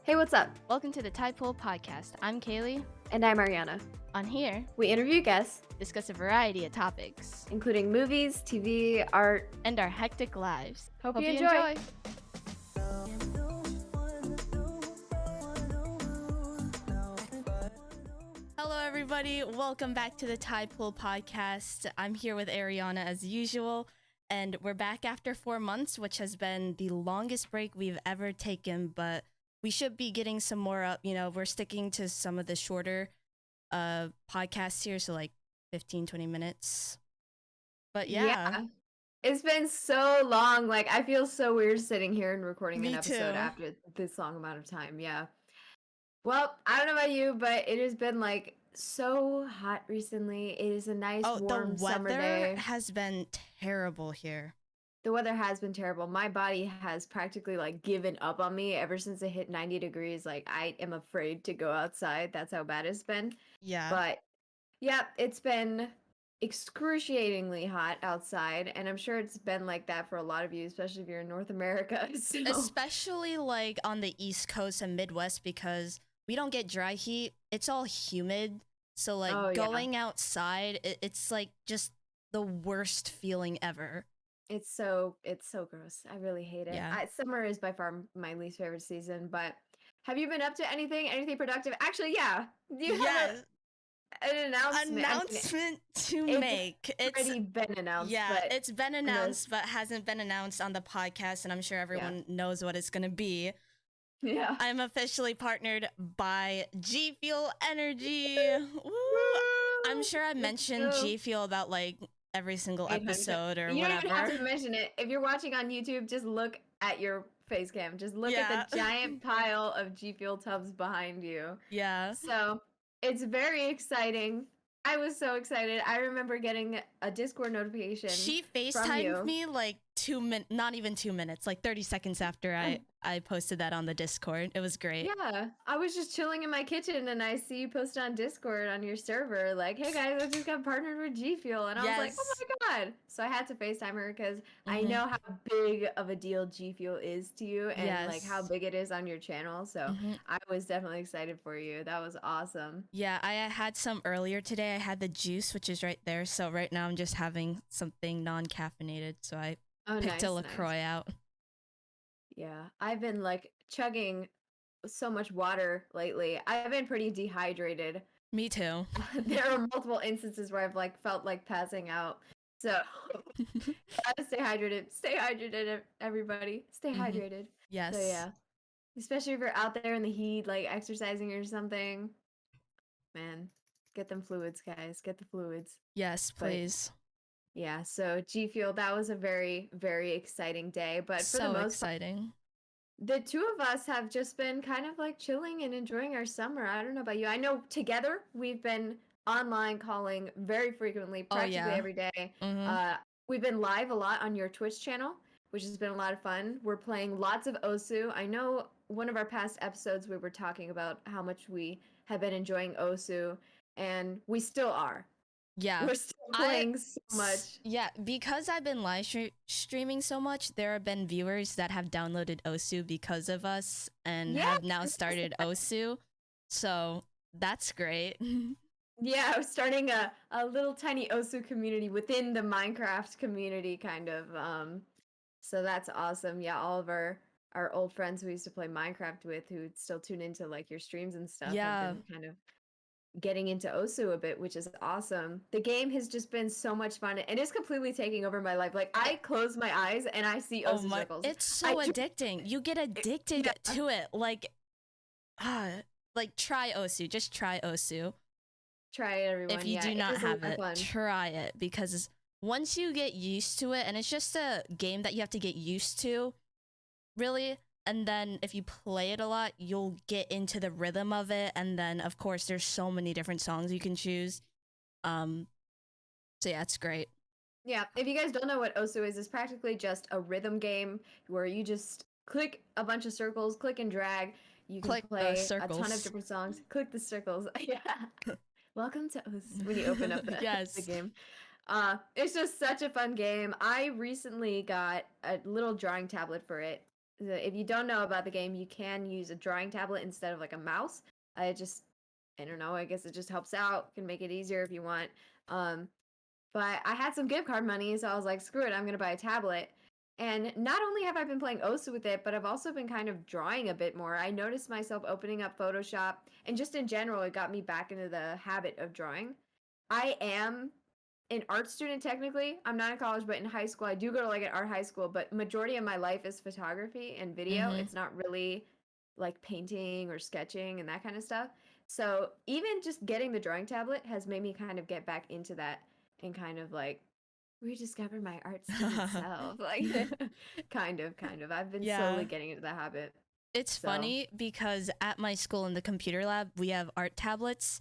Hey, what's up? Welcome to the Pool Podcast. I'm Kaili. And I'm Ariana. On here, We interview guests, discuss a variety of topics, including movies, TV, art, and our hectic lives. Hope you enjoy. Hello, everybody. Welcome back to the Pool Podcast. I'm here with Ariana as usual, and we're back after 4 months, which has been the longest break we've ever taken, but we should be getting some more up. You know, we're sticking to some of the shorter podcasts here, so like 15, 20 minutes. But yeah. It's been so long. Like, I feel so weird sitting here and recording an episode after this long amount of time. Yeah. Well, I don't know about you, but it has been like so hot recently. It is a nice warm summer day. The weather has been terrible here. The weather has been terrible. My body has practically like given up on me ever since it hit 90 degrees. Like, I am afraid to go outside. That's how bad it's been. Yeah. But yeah, it's been excruciatingly hot outside, and I'm sure it's been like that for a lot of you, especially if you're in North America. So. Especially like on the East Coast and Midwest, because we don't get dry heat. It's all humid. So like going outside, it's like just the worst feeling ever. It's so gross. I really hate it. Yeah. Summer is by far my least favorite season, but have you been up to anything productive? Actually, yeah. You have an announcement to make. It's already been announced. Yeah, it's been announced, but hasn't been announced on the podcast, and I'm sure everyone knows what it's going to be. Yeah. I'm officially partnered by G Fuel Energy. Woo! I'm sure I mentioned G Fuel about like every single episode or whatever. You don't even have to mention it. If you're watching on YouTube, just look at your face cam. Just look at the giant pile of G Fuel tubs behind you. Yeah. So it's very exciting. I was so excited. I remember getting a Discord notification. She FaceTimed me like not even 2 minutes, like 30 seconds after I posted that on the Discord. It was great. Yeah, I was just chilling in my kitchen and I see you post on Discord on your server like, hey guys, I just got partnered with G Fuel. And I was like, oh my God. So I had to FaceTime her because I know how big of a deal G Fuel is to you and like how big it is on your channel. So I was definitely excited for you. That was awesome. Yeah, I had some earlier today. I had the juice, which is right there. So right now I'm just having something non-caffeinated. So I picked a LaCroix out. Yeah, I've been like chugging so much water lately. I've been pretty dehydrated. Me too. There are multiple instances where I've like felt like passing out. So gotta stay hydrated. Stay hydrated, everybody. Stay hydrated. Yes. So yeah, especially if you're out there in the heat, like exercising or something. Man, get them fluids, guys. Get the fluids. Yes, please. Yeah, so G Fuel, that was a very, very exciting day. But for so the most exciting. The two of us have just been kind of like chilling and enjoying our summer. I don't know about you. I know together we've been online calling very frequently, practically every day. We've been live a lot on your Twitch channel, which has been a lot of fun. We're playing lots of Osu. I know one of our past episodes we were talking about how much we have been enjoying Osu, and we still are. Yeah, we're still playing so much. Yeah, because I've been live streaming so much, there have been viewers that have downloaded Osu because of us and have now started Osu. So that's great. Yeah, I was starting a little tiny Osu community within the Minecraft community, kind of. So that's awesome. Yeah, all of our old friends who we used to play Minecraft with, who still tune into like your streams and stuff, have been kind of getting into Osu a bit, which is awesome. The game has just been so much fun, and it's completely taking over my life. Like, I close my eyes and I see Osu circles. It's so addicting. You get addicted to it. Like try Osu. Just try Osu. Try it, everyone. If you do not have it, try it, because once you get used to it, and it's just a game that you have to get used to, really. And then if you play it a lot, you'll get into the rhythm of it. And then, of course, there's so many different songs you can choose. So yeah, it's great. Yeah, if you guys don't know what Osu is, it's practically just a rhythm game where you just click a bunch of circles, click and drag. You can play a ton of different songs. Click the circles. Yeah. Welcome to Osu when you open up the game. It's just such a fun game. I recently got a little drawing tablet for it. if you don't know about the game, you can use a drawing tablet instead of like a mouse. I just, I don't know. I guess it just helps out. Can make it easier if you want. Um, but I had some gift card money, so I was like, screw it, I'm gonna buy a tablet. And not only have I been playing OSU with it, but I've also been kind of drawing a bit more. I noticed myself opening up Photoshop, and just in general, it got me back into the habit of drawing. I am an art student technically. I'm not in college, but in high school, I do go to like an art high school, but majority of my life is photography and video. Mm-hmm. It's not really like painting or sketching and that kind of stuff. So even just getting the drawing tablet has made me kind of get back into that and kind of like rediscover my art student self. Like kind of. I've been slowly Yeah. getting into the habit. It's So funny because at my school in the computer lab, we have art tablets,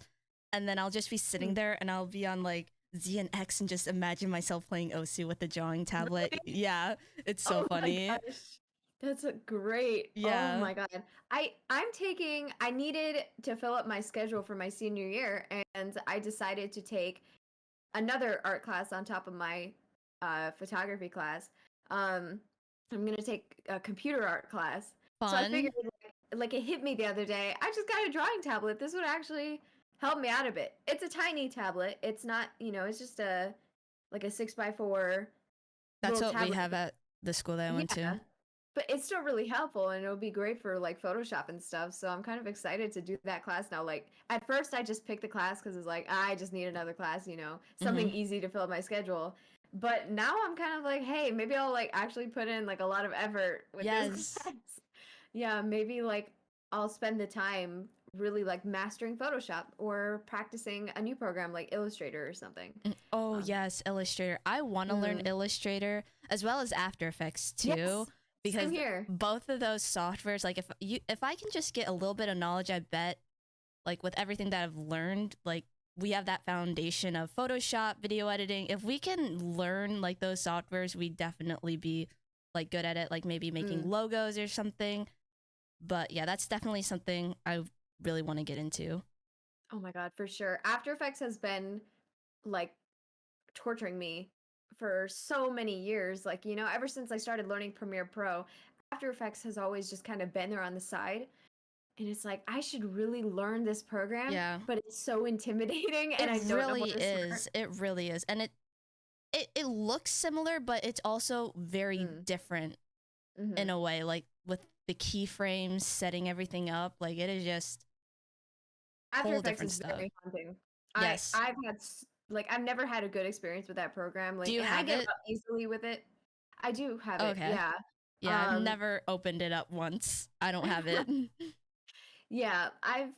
and then I'll just be sitting mm, there and I'll be on like Z and X and just imagine myself playing OSU with the drawing tablet. really? Yeah, it's so Oh my funny. gosh. That's a great. Oh Yeah. my God. I needed to fill up my schedule for my senior year, and I decided to take another art class on top of my photography class. Um I'm going to take a computer art class. So I figured Fun. like it hit me the other day. I just got a drawing tablet. This would actually help me out a bit. It's a tiny tablet. It's not, it's just a like a 6x4 That's little what we tablet. have at the school that I went to. Yeah, but it's still really helpful and it'll be great for like Photoshop and stuff. So I'm kind of excited to do that class now. Like at first I just picked the class because it's like I just need another class, something Mm-hmm. easy to fill up my schedule. But now I'm kind of like, hey, maybe I'll like actually put in like a lot of effort with this Yes. class. Yeah, maybe like I'll spend the time really like mastering Photoshop or practicing a new program like Illustrator or something. Oh, Um, yes, Illustrator. I want to learn mm, Illustrator as well as After Effects too, yes, same because here. both of those softwares, like if I can just get a little bit of knowledge, I bet like with everything that I've learned, like we have that foundation of Photoshop, video editing. If we can learn like those softwares, we definitely be like good at it, like maybe making Mm. logos or something. But yeah, that's definitely something I really want to get into. Oh my God, for sure. After Effects has been like torturing me for so many years. Like, ever since I started learning Premiere Pro, After Effects has always just kind of been there on the side. And it's like, I should really learn this program, Yeah. but it's so intimidating and It I don't know really where to start. is. It really is. And it looks similar, but it's also very Mm, different hmm in a way, like with the keyframes, setting everything up. Like it is just After whole Effects different is stuff. very haunting. Yes. I've never had a good experience with that program. Do Like, you and I have get it? up easily with it. I do have it. Okay. Yeah. Yeah, I've Um, never opened it up once. I don't have it. Yeah, I've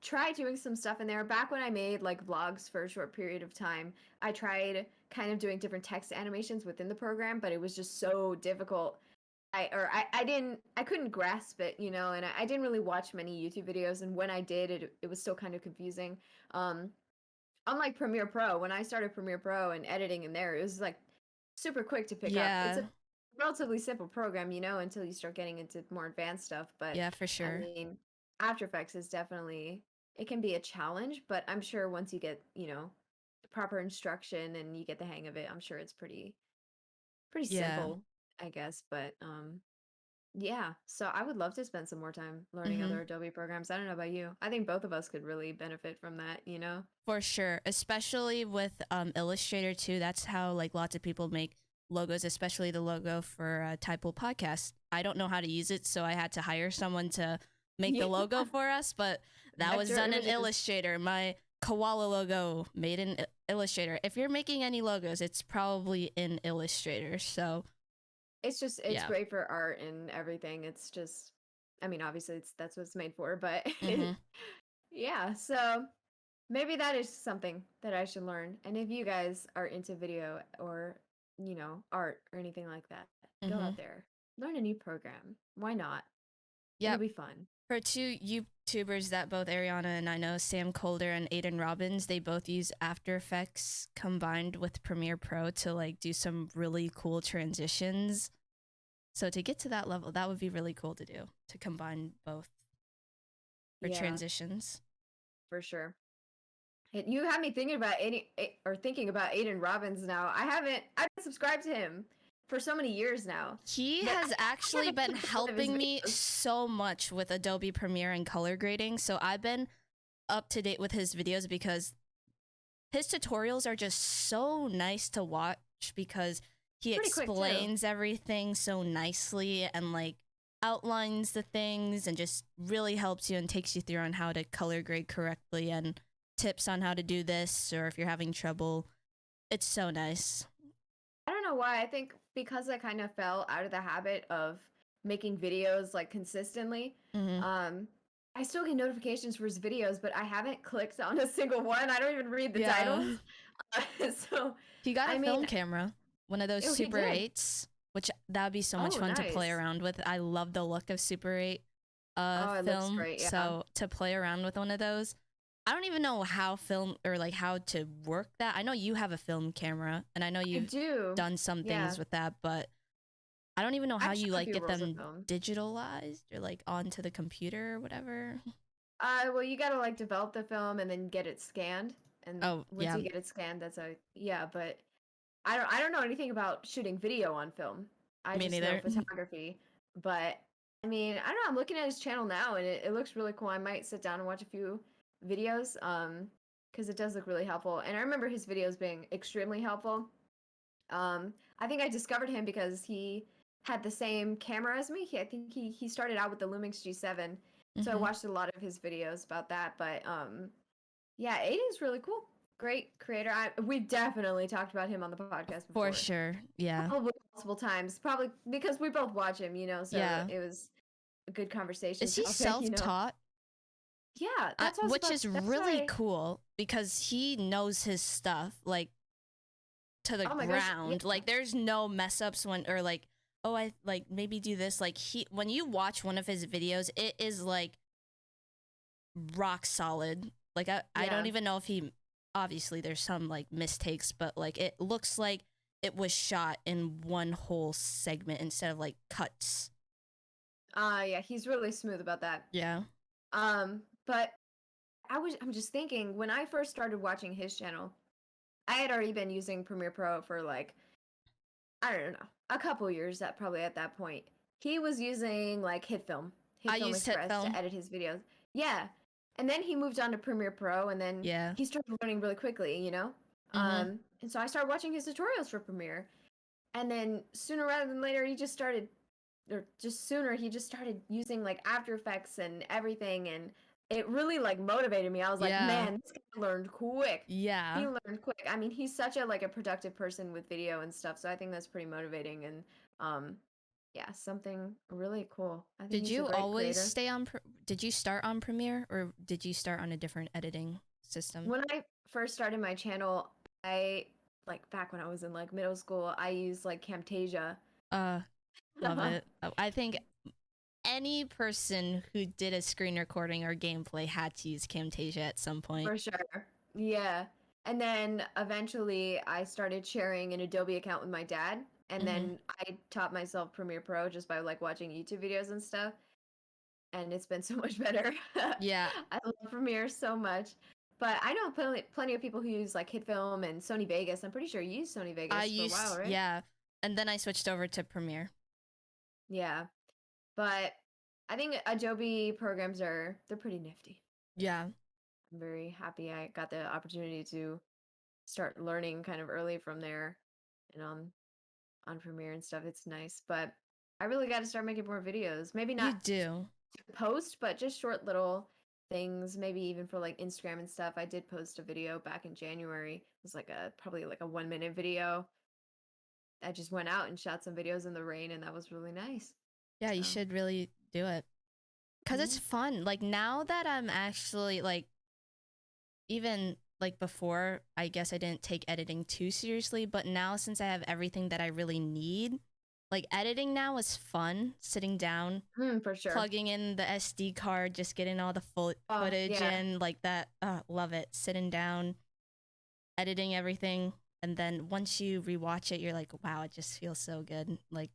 tried doing some stuff in there. Back when I made like vlogs for a short period of time, I tried kind of doing different text animations within the program, but it was just so difficult. I couldn't grasp it, and I didn't really watch many YouTube videos, and when I did, it was still kind of confusing. Um, Unlike Premiere Pro, when I started Premiere Pro and editing in there, it was like super quick to pick up. It's a Yeah. relatively simple program, until you start getting into more advanced stuff. But Yeah, for I sure. mean, After Effects is definitely it can be a challenge, but I'm sure once you get, the proper instruction and you get the hang of it, I'm sure it's pretty Yeah. simple, I guess. But yeah. So I would love to spend some more time learning Mhm. other Adobe programs. I don't know about you. I think both of us could really benefit from that. For sure, especially with Illustrator too. That's how like lots of people make logos, especially the logo for Typal Podcast. I don't know how to use it, so I had to hire someone to make the Yeah. logo for us. But that was Vector done in images. Illustrator. My koala logo made in Illustrator. If you're making any logos, it's probably in Illustrator. So It's yeah. great for art and everything. It's just I mean, obviously that's what it's made for, but Hmm. yeah, so maybe that is something that I should learn. And if you guys are into video or, art or anything like that, go Hmm. out there, learn a new program. Why not? It'll Yep. be fun. For two YouTubers that both Ariana and I know, Sam Colder and Aiden Robbins, they both use After Effects combined with Premiere Pro to like do some really cool transitions. So to get to that level, that would be really cool to do, to combine both for Yeah, transitions. for sure. You have me thinking about Aiden, or thinking about Aiden Robbins now. I've been subscribed to him. for so many years now. He But has I actually haven't been looked at one of his helping me videos. so much with Adobe Premiere and color grading. So I've been up to date with his videos because his tutorials are just so nice to watch because he Pretty quick too. explains everything so nicely and like outlines the things and just really helps you and takes you through on how to color grade correctly and tips on how to do this, or if you're having trouble. It's so nice. I don't know why. I think because I kind of fell out of the habit of making videos like consistently. Hmm. I still get notifications for his videos, but I haven't clicked on a single one. I don't even read the Yeah. titles. So, He got a I film mean, camera, one of those oh, he Super did. 8s, which that would be so much Oh, fun to play nice. around with. I love the look of Super 8 Oh, it looks film. great. Yeah. So to play around with one of those, I don't even know how film or like how to work that. I know you have a film camera and I know I you've do. done some Yeah. things with that, but I don't even know how I've you shot a like few get rolls of them film. digitalized or like onto the computer or whatever. Well, you gotta like develop the film and then get it scanned. And Oh, once yeah. you get it scanned, that's how. Yeah, but I don't know anything about shooting video on film. I Me just know neither. photography. But I mean, I don't know. I'm looking at his channel now, and it looks really cool. I might sit down and watch a few videos, because it does look really helpful. And I remember his videos being extremely helpful. I think I discovered him because he had the same camera as me. I think he started out with the Lumix G7, so I Mhm. watched a lot of his videos about that. But yeah, Aiden's really cool. Great creator. We've definitely talked about him on the podcast For before. sure. Yeah. Probably multiple times. Probably because we both watch him, so Yeah. it was a good conversation Is he topic. self-taught? Yeah, that's also Which is that's really why. cool because he knows his stuff like to the Oh my gosh, yeah. ground. Like there's no mess ups when or like, oh, I like maybe do this. Like he when you watch one of his videos, it is like rock solid. Like I don't Yeah. even know if he obviously there's some like mistakes, but like it looks like it was shot in one whole segment instead of like cuts. Yeah, he's really smooth about that. Yeah. But I'm just thinking when I first started watching his channel, I had already been using Premiere Pro for like, I don't know, a couple years at that point. He was using like I HitFilm used Express HitFilm. to edit his videos. Yeah. And then he moved on to Premiere Pro and then Yeah. he started learning really quickly. Mhm. And so I started watching his tutorials for Premiere. And then sooner rather than later, he just started using like After Effects and everything, and it really like motivated me. I was like, Yeah. man, this guy learned quick. Yeah. He learned quick. I mean, he's such a productive person with video and stuff, so I think that's pretty motivating and yeah, something really cool. I think Did he's a you great always creator. stay on? Did you start on Premiere or did you start on a different editing system? When I first started my channel, I like back when I was in like middle school, I used like Camtasia. Love it. I think any person who did a screen recording or gameplay had to use Camtasia at some point. For sure. Yeah. And then eventually I started sharing an Adobe account with my dad. And then I taught myself Premiere Pro just by like watching YouTube videos and stuff. And it's been so much better. Yeah. I love Premiere so much. But I know plenty of people who use like HitFilm and Sony Vegas. I'm pretty sure you used Sony Vegas for a while, right? Yeah. And then I switched over to Premiere. Yeah. But I think Adobe programs they're pretty nifty. Yeah. I'm very happy I got the opportunity to start learning kind of early from there and on Premiere and stuff. It's nice, but I really got to start making more videos. Maybe You not do. to post, but just short little things, maybe even for like Instagram and stuff. I did post a video back in January. It was like probably like a 1 minute video. I just went out and shot some videos in the rain and that was really nice. Yeah, you So, should really do it. Cuz it's yeah. fun. Like now that I'm actually like even like before, I guess I didn't take editing too seriously, but now since I have everything that I really need, like editing now is fun, sitting down, For sure. plugging in the SD card, just getting all the footage Yeah. in like that. Love it. Sitting down, editing everything, and then once you rewatch it, you're like, wow, it just feels so good. Like,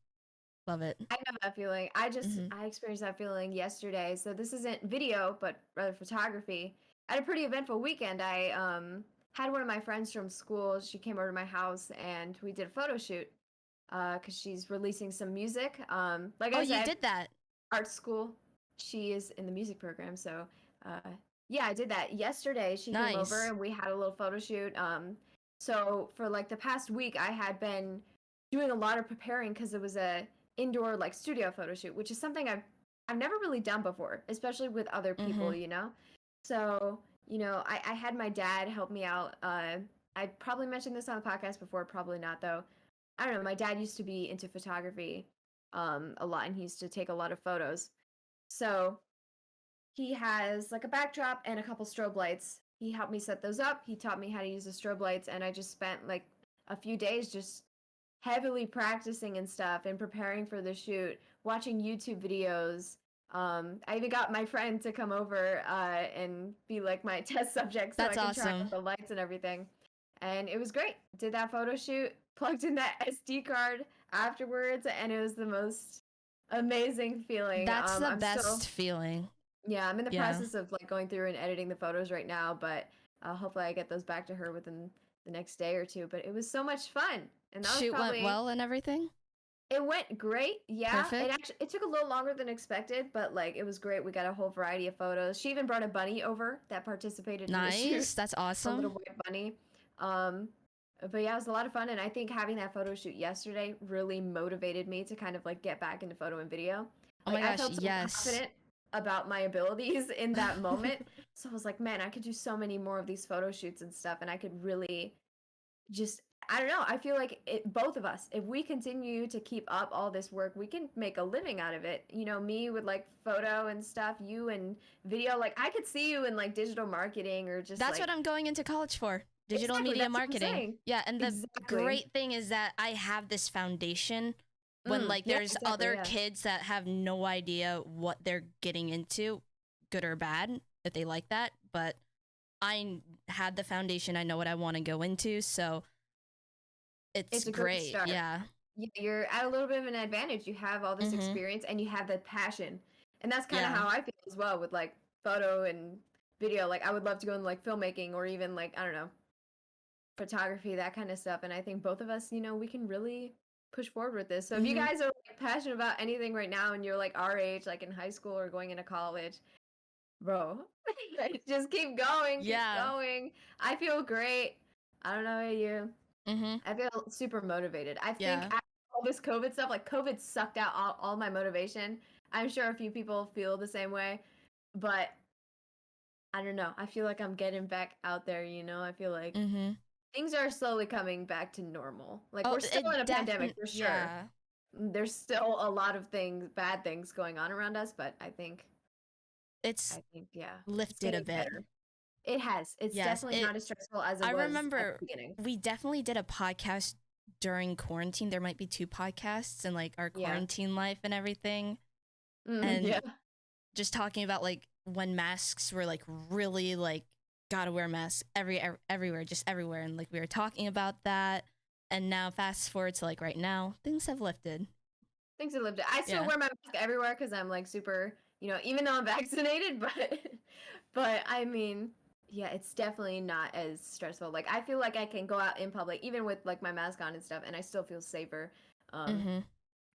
love it. I know that feeling. I experienced that feeling yesterday. So this isn't video, but rather photography. I had a pretty eventful weekend. I had one of my friends from school. She came over to my house and we did a photo shoot. because she's releasing some music. Like Oh, I you said, did that. art school. She is in the music program, so yeah, I did that yesterday. She came over Nice. and we had a little photo shoot. So for like the past week, I had been doing a lot of preparing because it was a indoor like studio photo shoot, which is something I've never really done before, especially with other people, Mm-hmm. you know. So I had my dad help me out. I probably mentioned this on the podcast before, probably not though. I don't know. My dad used to be into photography a lot, and he used to take a lot of photos. So he has like a backdrop and a couple strobe lights. He helped me set those up. He taught me how to use the strobe lights, and I just spent like a few days just heavily practicing and stuff and preparing for the shoot, watching YouTube videos. I even got my friend to come over and be like my test subject so I That's can try out awesome. the lights and everything. And it was great. Did that photo shoot, plugged in that SD card afterwards, and it was the most amazing feeling. That's the I'm still best feeling. yeah, I'm in the Yeah. process of like going through and editing the photos right now, but hopefully I get those back to her within the next day or two. But it was so much fun, and that was Shoot went probably well and everything. it went great. Yeah, Perfect. it took a little longer than expected, but like it was great. We got a whole variety of photos. She even brought a bunny over that participated in the shoot, Nice. That's a little awesome. white bunny. Um, but yeah, it was a lot of fun, and I think having that photo shoot yesterday really motivated me to kind of like get back into photo and video. Oh Like my I gosh, felt so yes. confident about my abilities in that moment. So I was like, man, I could do so many more of these photo shoots and stuff, and I could really just I don't know. I feel like both of us, if we continue to keep up all this work, we can make a living out of it. You know, me with like photo and stuff, you and video. Like I could see you in like digital marketing or just That's what like I'm going into college for. Digital exactly. media That's what I'm marketing. saying. Yeah, and the Exactly. great thing is that I have this foundation when like Yeah. there's Exactly. other Yeah. kids that have no idea what they're getting into, good or bad, if they like that, but I had the foundation. I know what I want to go into, so it's It's a great great. start. Yeah. Yeah, you're at a little bit of an advantage. You have all this Mhm. experience and you have that passion. And that's kind of Yeah. how I feel as well with like photo and video. Like I would love to go into like filmmaking or even like, I don't know, photography, that kind of stuff. And I think both of us, we can really push forward with this. So if you Mhm. guys are like, passionate about anything right now and you're like our age, like in high school or going into college, bro, just keep going, keep Yeah. going. I feel great. I don't know about you. Mhm. I feel super motivated. I think Yeah. after all this COVID stuff, like COVID sucked out all my motivation. I'm sure a few people feel the same way, but I don't know. I feel like I'm getting back out there, I feel like Mhm. things are slowly coming back to normal. Like Oh, we're still in a pandemic for sure. yeah. There's still a lot of things, bad things going on around us, but It's yeah, it's lifted a getting bit. better. It has. It's Yes, definitely not as stressful as it I was at remember the beginning. we definitely did a podcast during quarantine. There might be two podcasts and like our Yeah. quarantine life and everything. And Yeah. just talking about like when masks were like really like gotta wear masks everywhere, just everywhere. And like we were talking about that. And now fast forward to like right now, things have lifted. Things have lived. I still Yeah. wear my mask everywhere because I'm like super, even though I'm vaccinated, but I mean, yeah, it's definitely not as stressful. Like I feel like I can go out in public even with like my mask on and stuff, and I still feel safer. Mm-hmm.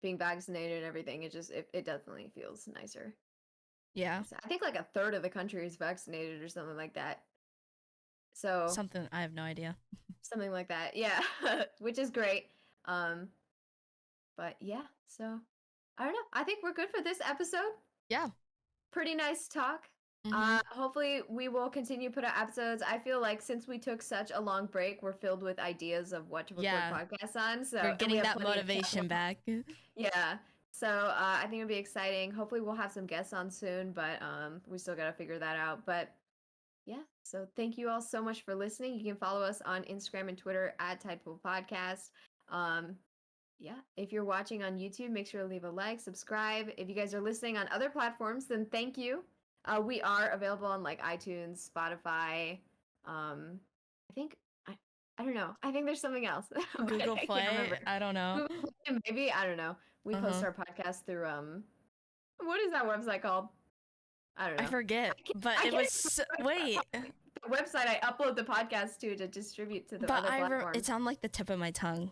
Being vaccinated and everything, it definitely feels nicer. Yeah. So I think like a third of the country is vaccinated or something like that. So Something I have no idea. something like that, yeah, which is great. Um, but yeah, so I don't know. I think we're good for this episode. Yeah. Pretty nice talk. Mm-hmm. Hopefully we will continue to put out episodes. I feel like since we took such a long break, we're filled with ideas of what to record podcasts on. So We're and we getting have that plenty of stuff motivation back. Yeah. So I think it'll be exciting. Hopefully we'll have some guests on soon, but we still got to figure that out. But yeah, so thank you all so much for listening. You can follow us on Instagram and Twitter at Tidepool Podcast. Yeah, if you're watching on YouTube, make sure to leave a like, subscribe. If you guys are listening on other platforms, then thank you. We are available on like iTunes, Spotify. I think I don't know. I think there's something else, but Google I can't Play. remember. I don't know. Google Play, maybe I don't know. We post our podcast through what is that website called? I don't know. I forget, but I it was wait. The website I upload the podcast to distribute to the But other platforms. it's on like the tip of my tongue.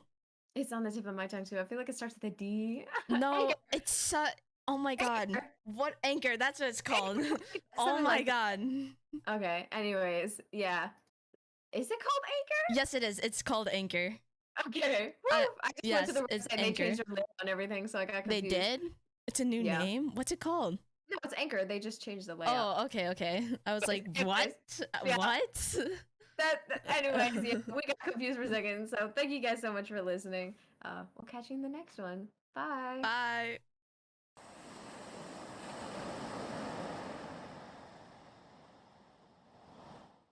It's on the tip of my tongue too. I feel like it starts with a D. No, Anchor. it's oh my god. Anchor. What anchor? That's what it's called. Oh Something my like god. that. Okay. Anyways, yeah. Is it called Anchor? Yes, it is. It's called Anchor. Okay. I- Woo! I just went yes, to the it's website and they Anchor. changed their layout and everything, so I got They confused. did? It's a new Yeah. name? What's it called? No, it's Anchor. They just changed the layout. Oh, okay. I was like, Anyways, what? yeah. What? Anyways, yeah, we got confused for a second. So thank you guys so much for listening. We'll catch you in the next one. Bye. Bye.